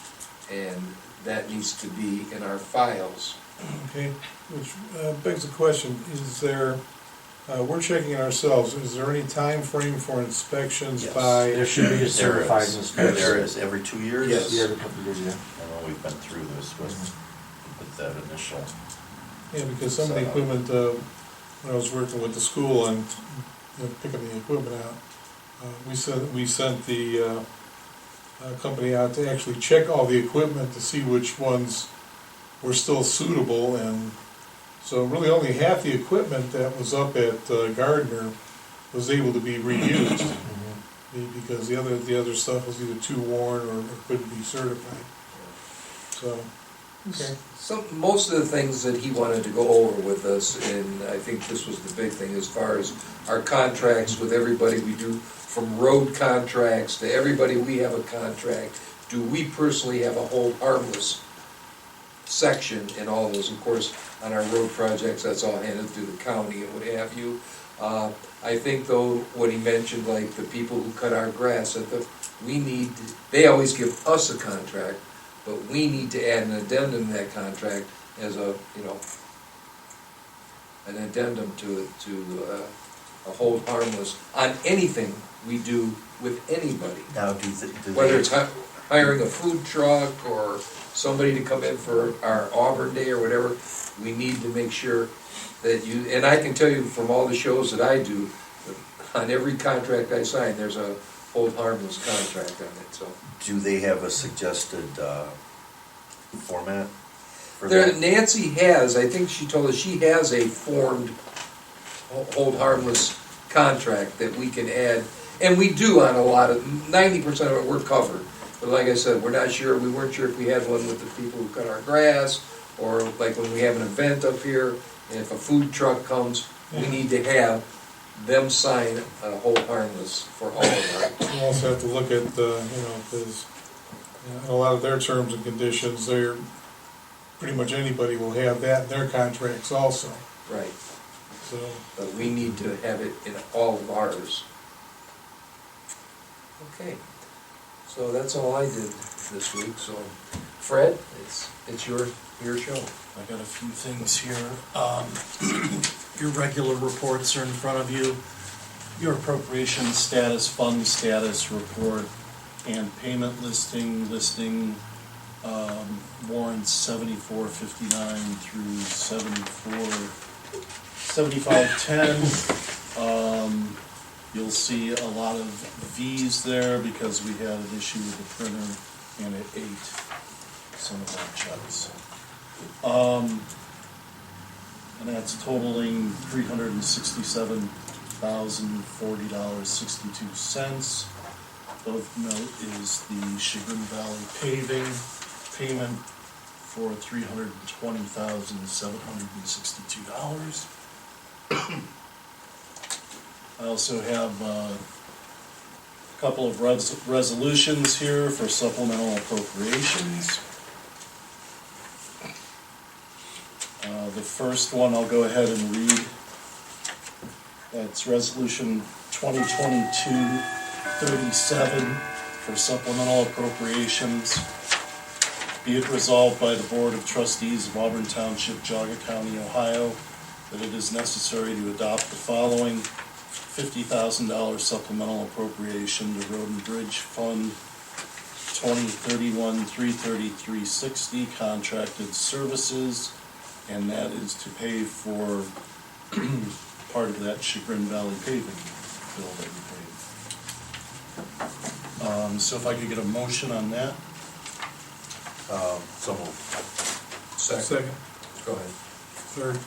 and that needs to be in our files. Okay, which begs the question, is there, we're checking it ourselves, is there any time frame for inspections Yes. by? There should be a certified inspection. There is, every 2 years? Yes. Yeah, every couple of years, yeah. I know we've been through this with that initial. Yeah, because some of the equipment, when I was working with the school and, you know, picking the equipment out, we sent the company out to actually check all the equipment to see which ones were still suitable, and so really only half the equipment that was up at Gardner was able to be reused, because the other stuff was either too worn or couldn't be certified. So, okay. Most of the things that he wanted to go over with us, and I think this was the big thing, as far as our contracts with everybody we do, from road contracts to everybody we have a contract, do we personally have a hold harmless section in all those? Of course, on our road projects, that's all handled through the county and what have you. I think though, what he mentioned, like the people who cut our grass, that they always give us a contract, but we need to add an addendum to that contract as a, you know, an addendum to a hold harmless on anything we do with anybody. Now, do Whether they, it's hiring a food truck or somebody to come in for our Auburn Day or whatever, we need to make sure that you, and I can tell you from all the shows that I do, on every contract I sign, there's a hold harmless contract on it, so. Do they have a suggested format for There, that? Nancy has, I think she told us, she has a formed hold harmless contract that we can add, and we do on a lot of, 90% of it we're covered. But like I said, we're not sure, we weren't sure if we had one with the people who cut our grass, or like when we have an event up here, and if a food truck comes, we need to have them sign a hold harmless for all of our. You also have to look at, because a lot of their terms and conditions, they're, pretty much anybody will have that in their contracts also, Right, so. but we need to have it in all of ours. Okay, so that's all I did this week, so Fred, it's your show. I got a few things here. Your regular reports are in front of you. Your appropriation status, fund status report, and payment listing, warrants 7459 through 7510. You'll see a lot of V's there because we had an issue with the printer, and it ate some of our checks. And that's totaling $367,040.62. Of note is the Chagrin Valley paving payment for $320,762. I also have a couple of resolutions here for supplemental appropriations. The first one I'll go ahead and read. That's Resolution 2022-37 for supplemental appropriations. Be it resolved by the Board of Trustees of Auburn Township, Geauga County, Ohio, that it is necessary to adopt the following $50,000 supplemental appropriation to Road and Bridge Fund 2031-33360 contracted services, and that is to pay for part of that Chagrin Valley paving bill that we paid. So if I could get a motion on that? So moved. Second, Go ahead. third,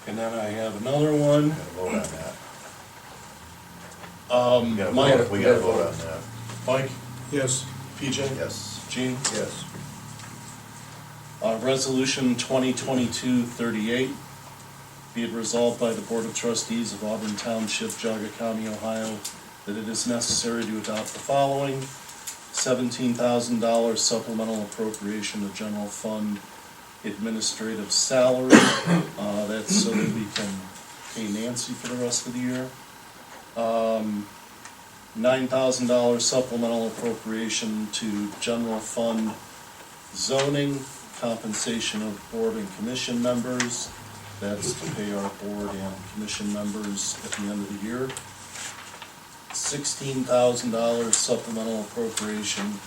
And then I have another one. Gotta vote on that. We gotta Mike, vote, we gotta vote on that. Mike, yes, PJ? Yes. Gene? Yes. Resolution 2022-38, be it resolved by the Board of Trustees of Auburn Township, Geauga County, Ohio, that it is necessary to adopt the following: $17,000 supplemental appropriation to general fund administrative salary. That's so that we can pay Nancy for the rest of the year. $9,000 supplemental appropriation to general fund zoning, compensation of board and commission members. That's to pay our board and commission members at the end of the year. $16,000 supplemental appropriation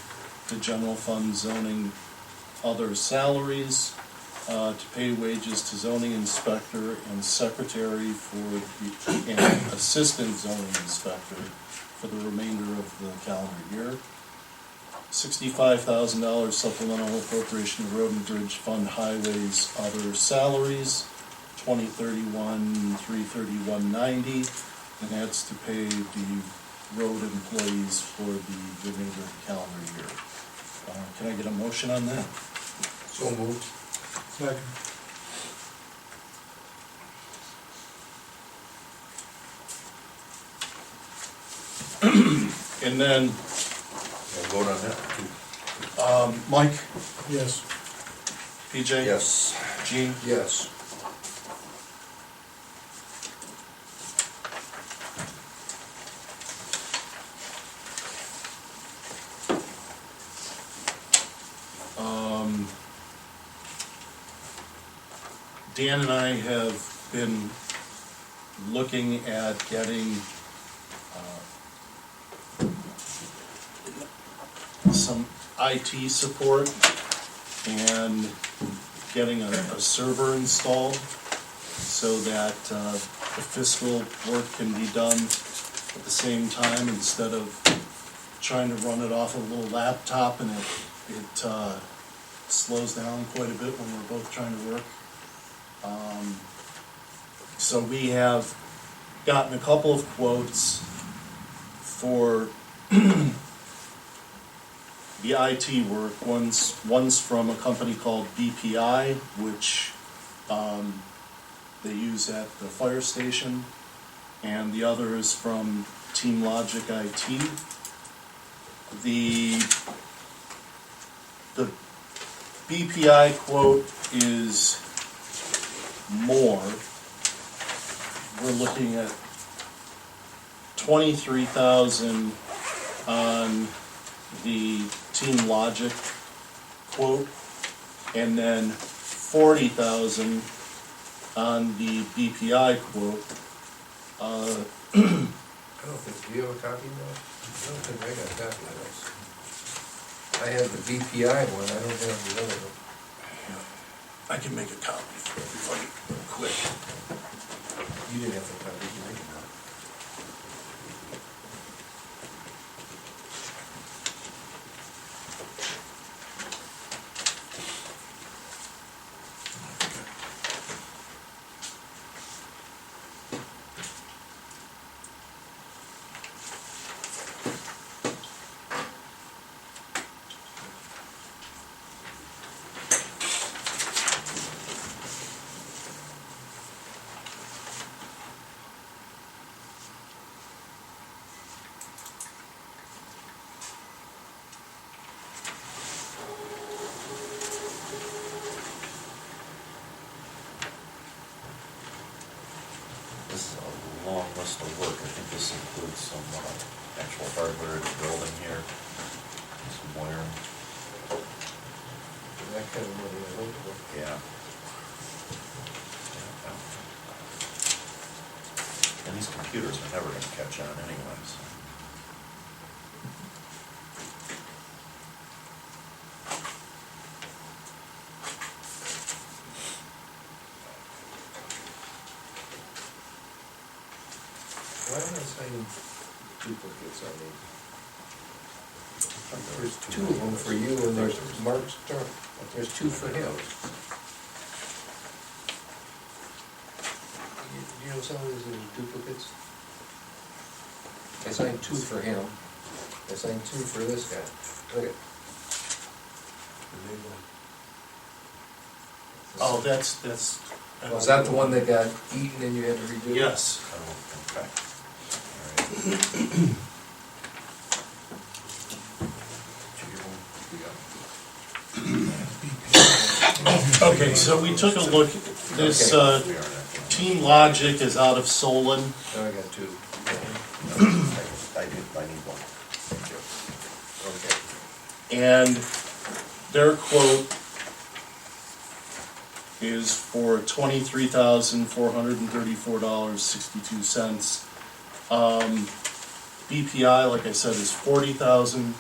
to general fund zoning other salaries, to pay wages to zoning inspector and secretary and assistant zoning inspector for the remainder of the calendar year. $65,000 supplemental appropriation to road and bridge fund highways other salaries, 2031-33190, and that's to pay the road employees for the remainder of the calendar year. Can I get a motion on that? So moved. second, And then, Gotta vote on that too. Mike, yes, PJ? Yes. Gene? Yes. Dan and I have been looking at getting some IT support and getting a server installed so that the fiscal work can be done at the same time instead of trying to run it off a little laptop, and it slows down quite a bit when we're both trying to work. So we have gotten a couple of quotes for the IT work. One's from a company called BPI, which they use at the fire station, and the other is from Team Logic IT. The BPI quote is more. We're looking at 23,000 on the Team Logic quote, and then 40,000 on the BPI quote. I don't think, do you have a copy now? I don't think I got a copy of this. I have the BPI one, I don't have the other one. I can make a copy for everybody quick. You didn't have the copy, did you? This is a long list of work. I think this includes some actual hardware in the building here, some wiring. That kind of money I looked for. Yeah. And these computers are never gonna catch on anyways. Why am I signing duplicates on these? There's two of them for you and there's Mark's term, there's two for him. You know some of these are duplicates? I signed two for him, I signed two for this guy. Look at. Oh, that's. Was that the one that got eaten and you had to redo? Yes. Oh, okay. All right. Okay, so we took a look, this, We are not. Team Logic is out of Solon. Now I got two. I need one. Okay. And their quote is for $23,434.62. BPI, like I said, is $40,000.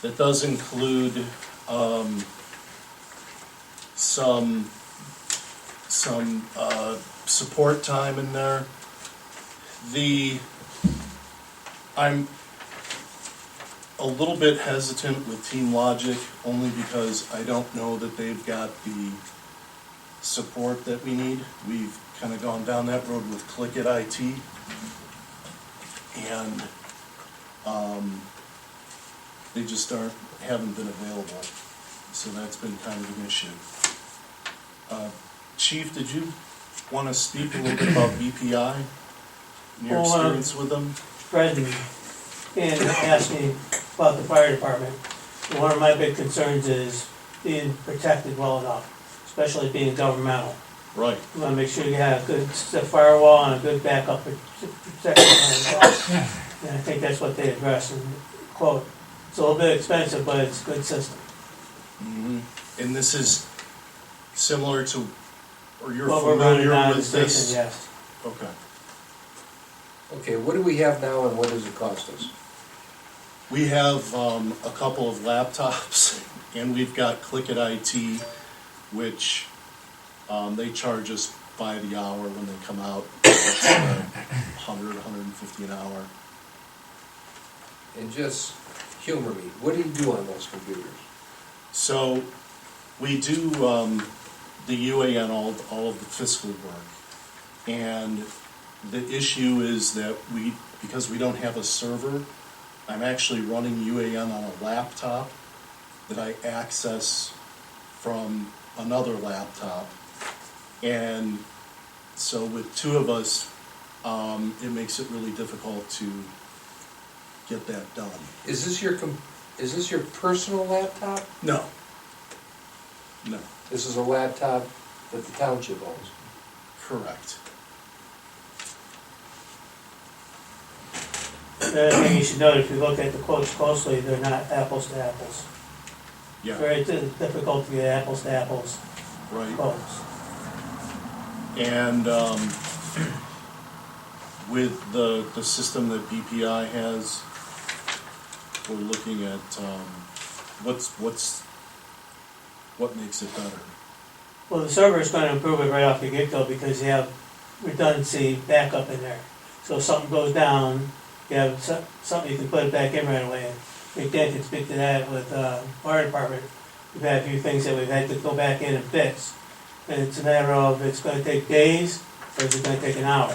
That does include, some support time in there. I'm a little bit hesitant with Team Logic, only because I don't know that they've got the support that we need. We've kind of gone down that road with Click It IT, and they just haven't been available, so that's been kind of an issue. Chief, did you want to speak a little bit about BPI and your Well, experience with them? Fred and asked me about the fire department. And one of my big concerns is being protected well enough, especially being governmental. Right. You wanna make sure you have a good firewall and a good backup protection. And I think that's what they address in the quote. It's a little bit expensive, but it's a good system. Mm-hmm. And this is similar to, or you're What we're running familiar out of the with this? station, yes. Okay. Okay, what do we have now and what does it cost us? We have a couple of laptops, and we've got Click It IT, which they charge us by the hour when they come out. It's $100, $150 an hour. And just humor me, what do you do on those computers? So we do the UAN, all of the fiscal work. And the issue is that because we don't have a server, I'm actually running UAN on a laptop that I access from another laptop. And so with two of us, it makes it really difficult to get that done. Is this your personal laptop? No. No, This is a laptop that the township owns. correct. The other thing you should note, if you look at the quotes closely, they're not apples to apples. Yeah, Very difficult to get apples to apples right. quotes. And with the system that BPI has, we're looking at what makes it better. Well, the server is going to improve it right off the get-go because you have redundancy backup in there. So if something goes down, you have something you can put it back in right away. And Dan can speak to that with fire department. We've had a few things that we've had to go back in and fix. And it's a matter of it's going to take days or is it going to take an hour.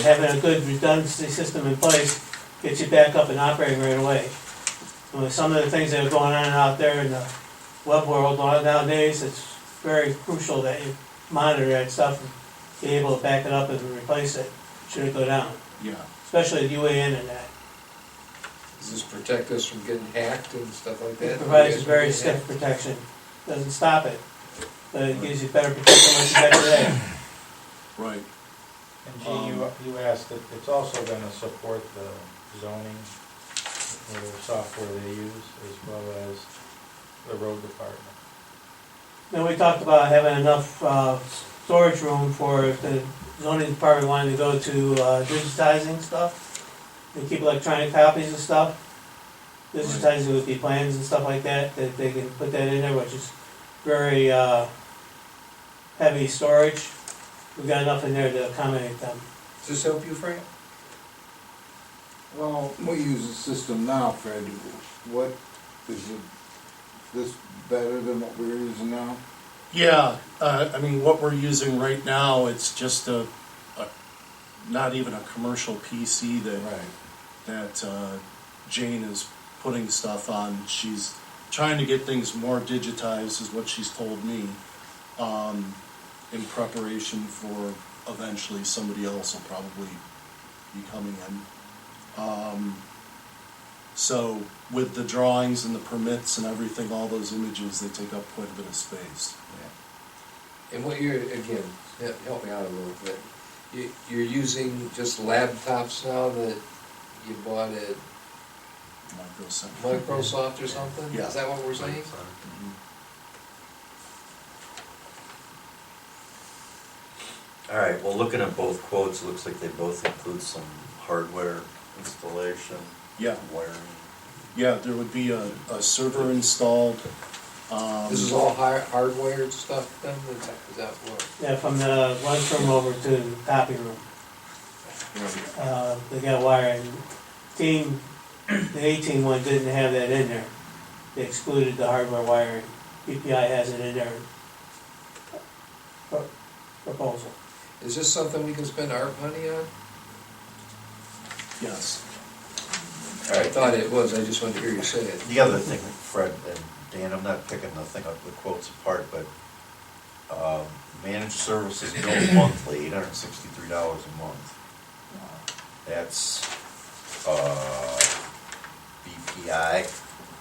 Having a good redundancy system in place gets you back up and operating right away. And with some of the things that are going on out there in the web world nowadays, it's very crucial that you monitor that stuff and be able to back it up and replace it should it go down, Yeah, especially the UAN and that. Does this protect us from getting hacked and stuff like that? It provides a very stiff protection. Doesn't stop it, but it gives you better protection than what you got today. right. And Gene, you asked that it's also gonna support the zoning, or the software they use, as well as the road department. Then we talked about having enough storage room for if the zoning department wanted to go to digitizing stuff. They keep electronic copies of stuff. Digitizing would be plans and stuff like that they can put that in there, which is very heavy storage. We've got enough in there to accommodate them. Does this help you, Frank? Well, we use the system now, Fred. What, is it, this better than what we're using now? Yeah, I mean, what we're using right now, it's just not even a commercial PC that Jane is putting stuff on. She's trying to get things more digitized, is what she's told me, in preparation for eventually somebody else will probably be coming in. So with the drawings and the permits and everything, all those images, they take up quite a bit of space. And what you're, again, help me out a little bit. You're using just laptops now that you bought at Microsoft or something? Yeah. Is that what we're saying? All right, well, looking at both quotes, it looks like they both include some hardware installation, Yeah, wiring. yeah, there would be a server installed. This is all hardware stuff then? Is that what? Yeah, from the lunchroom over to the copy room. They got wiring. The 18 one didn't have that in there. They excluded the hardware wiring. PPI has it in their proposal. Is this something we can spend our money on? Yes. All I right, thought it was, I just wanted to hear you say it. the other thing, Fred and Dan, I'm not picking the quotes apart, but managed services billed monthly, $863 a month. That's BPI,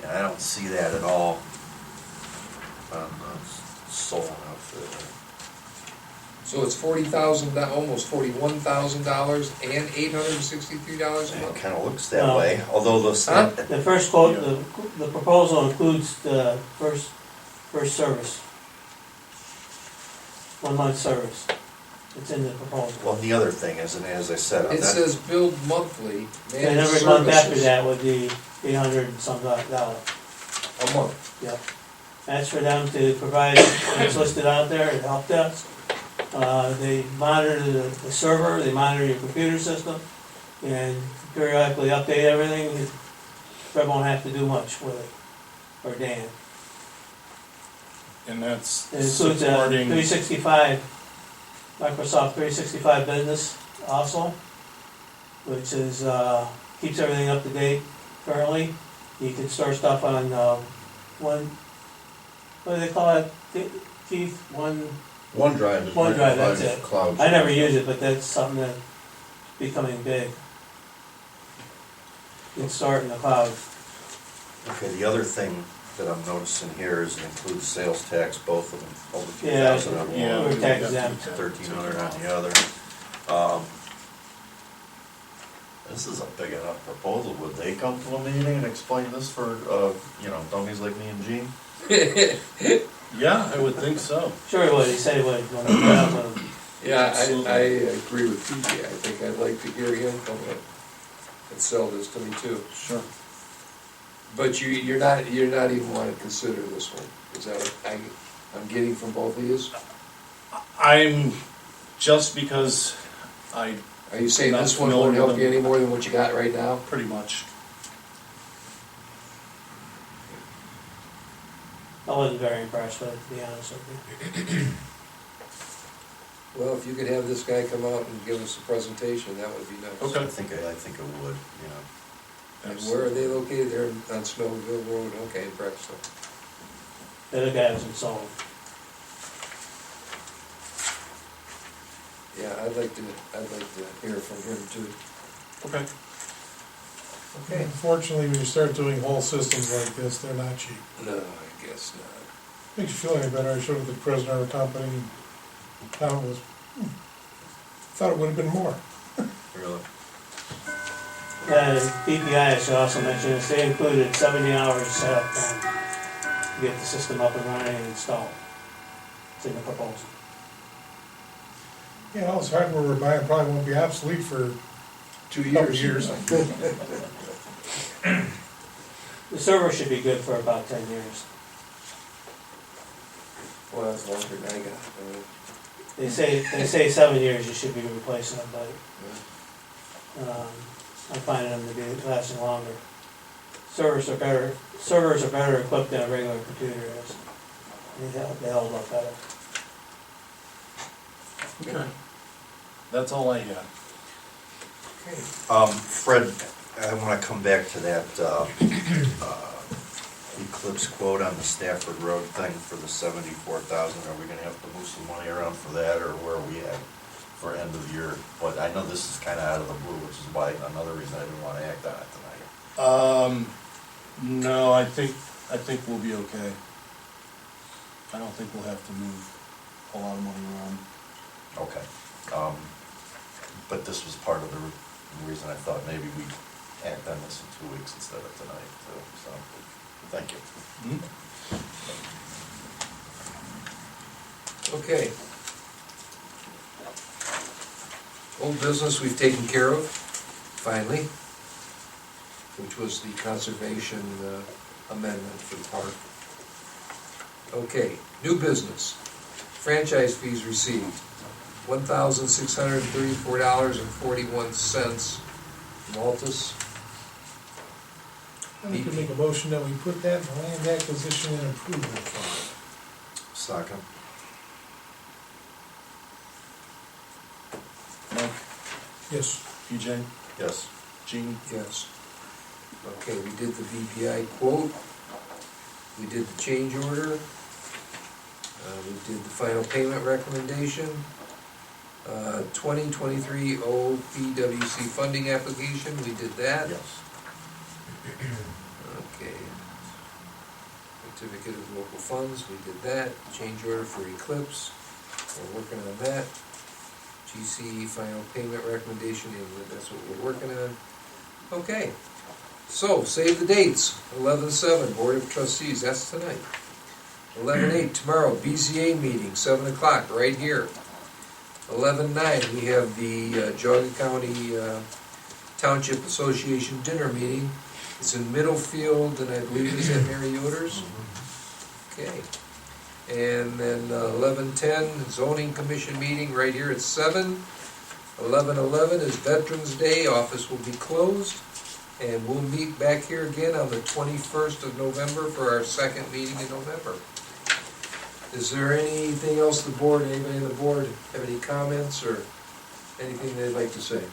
and I don't see that at all on the Solon outfit. So it's $40,000, almost $41,000 and $863 a It month? kind of looks that No. way, although those. Huh? The first quote, the proposal includes the first service. 1 month service. It's in the proposal. Well, the other thing is, and as I said, I'm It not. says billed monthly, And managed every month after services. that would be $800 and some dollars. A month. Yep. That's for them to provide, it's listed out there, at help desk. They monitor the server, they monitor your computer system, and periodically update everything. Fred won't have to do much with it, or Dan. And that's It includes a supporting, 365, Microsoft 365 Business also, which is, keeps everything up to date currently. You can store stuff on, what do they call it, Keith? OneDrive is. OneDrive, that's it. Cloud. I never use it, but that's something that's becoming big. You can store it in the cloud. Okay, the other thing that I'm noticing here is it includes sales tax, both of them, over Yeah, 2,000 on yeah. one, We're tax exempt. 1,300 on the other. This is a big enough proposal. Would they come to a meeting and explain this for, dummies like me and Gene? yeah, I would think so. Sure he would, he said he would. When he got up with him. Yeah, Absolutely. I agree with PJ. I think I'd like to hear him come in and sell this to me too. Sure. But you're not even want to consider this one. Is that what I'm getting from both of yous? I'm, just because I, Are you saying Not this one familiar won't help with you them. any more than what you got right now? pretty much, I wasn't very impressed with it, to be honest with you. Well, if you could have this guy come out and give us a presentation, that would be nice. Okay. I think it would, yeah. And where are they located? They're on Snowville Road, okay, in Brexton. The other guy was insolvent. Yeah, I'd like to hear from him too. okay. Okay. Unfortunately, when you start doing whole systems like this, they're not cheap. No, I guess not. Makes you feel any better, I showed it to the president of our company, and how it was, thought it would have been more. Really? And BPI, I should also mention, is they included 70 hours setup time to get the system up and running and installed. It's in the proposal. Yeah, all this hardware we're buying probably won't be obsolete for 2 a couple years. years. The server should be good for about 10 years. Well, that's longer than I got. They say 7 years you should be replacing it, but, I'm finding them to be lasting longer. Servers are better equipped than a regular computer is. They hold up better. Okay. That's all I had. Okay. Fred, I wanna come back to that, Eclipse quote on the Stafford Road thing for the 74,000. Are we gonna have to move some money around for that, or where are we at for end of year? But I know this is kinda out of the blue, which is why, another reason I didn't wanna act on it tonight. No, I think we'll be okay. I don't think we'll have to move a lot of money around. Okay. But this was part of the reason I thought maybe we'd act on this in 2 weeks instead of tonight, too, so, thank you. Okay. Old business we've taken care of, finally, which was the conservation amendment for the park. Okay, new business. Franchise fees received, $1,634.41. Maltus. I think we make a motion that we put that in the land acquisition and improvement fund. Second. Mike, Yes. PJ, Yes. Jean? Yes. Okay, we did the VPI quote, we did the change order, we did the final payment recommendation, 2023 OPWC funding application, we did that. Yes. Okay. Certificate of local funds, we did that. Change order for Eclipse, we're working on that. GC final payment recommendation, that's what we're working on. Okay, so save the dates. 11/7, Board of Trustees, that's tonight. 11/8, tomorrow, BZA meeting, 7 o'clock, right here. 11/9, we have the Geauga County Township Association dinner meeting. It's in Middlefield, and I believe it's at Mary Yoder's. Okay. And then 11/10, zoning commission meeting right here at 7. 11/11 is Veterans Day, office will be closed. And we'll meet back here again on the 21st of November for our second meeting in November. Is there anything else the board, anybody on the board have any comments or anything they'd like to say?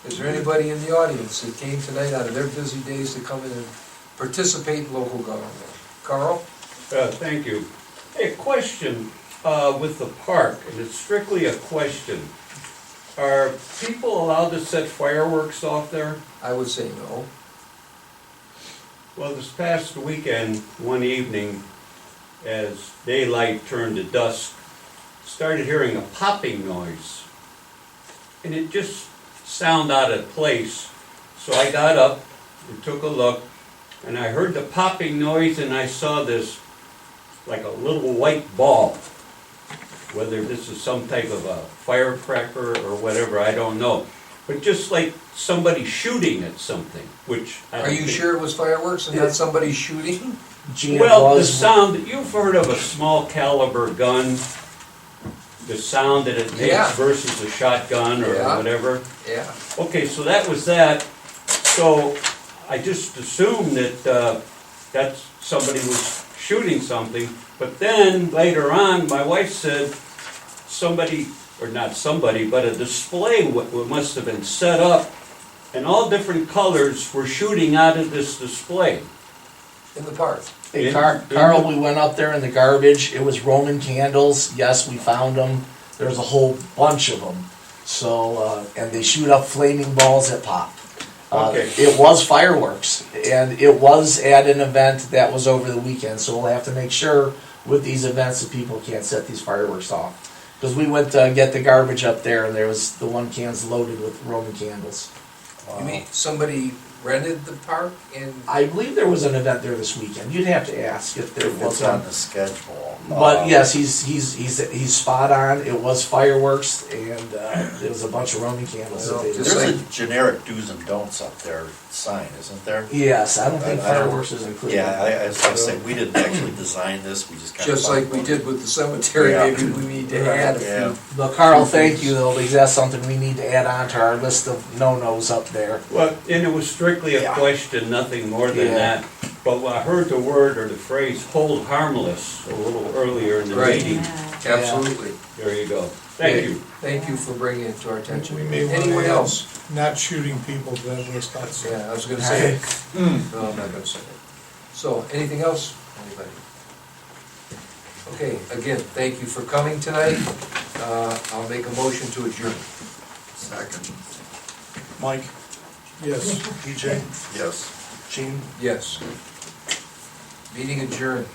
Is there anybody in the audience that came tonight out of their busy days to come in and participate in local government? Carl? Thank you. Hey, question with the park, and it's strictly a question. Are people allowed to set fireworks off there? I would say no. Well, this past weekend, one evening, as daylight turned to dusk, started hearing a popping noise. And it just sounded out of place. So I got up and took a look, and I heard the popping noise, and I saw this, like a little white ball. Whether this is some type of a firecracker or whatever, I don't know. But just like somebody shooting at something, which I don't Are you think- sure it was fireworks and not somebody shooting? Gene, it Well, the was- sound, you've heard of a small caliber gun, the sound that it makes Yeah. versus a shotgun or Yeah. whatever. Yeah. Okay, so that was that. So I just assumed that that's somebody was shooting something. But then later on, my wife said somebody, or not somebody, but a display must have been set up, and all different colors were shooting out of this display. In the park. Hey, Carl, we went up there in the garbage, it was Roman candles, yes, we found them, there's a whole bunch of them. So, and they shoot up flaming balls that pop. Okay. It was fireworks, and it was at an event that was over the weekend, so we'll have to make sure with these events that people can't set these fireworks off. Because we went to get the garbage up there, and there was the one cans loaded with Roman candles. You mean somebody rented the park and? I believe there was an event there this weekend, you'd have to ask if there If was it's on one. the schedule. But yes, he's spot on. It was fireworks, and there was a bunch of Roman candles. that they- Just There's like- a generic do's and don'ts up there sign, isn't there? Yes, I don't think I don't- fireworks is included. Yeah, I was gonna say, we didn't actually design this, we just kind of. Just like we did with the cemetery, Yeah. maybe we need to add. Yeah. But Carl, thank you though, because that's something we need to add on to our list of no-nos up there. Well, and it was strictly a Yeah. question, nothing more than Yeah. that. But when I heard the word or the phrase hold harmless a little earlier in the Right. meeting. Yeah. Absolutely. There you go. Thank you. Thank you for bringing it to our attention. We may wanna Anyone add else? Not shooting people to that list also. Yeah, I was gonna say it. No, I'm not gonna say it. So, anything else, anybody? Okay, again, thank you for coming tonight. I'll make a motion to adjourn. Second. Mike, Yes. PJ, Yes. Gene? Yes. Meeting adjourned.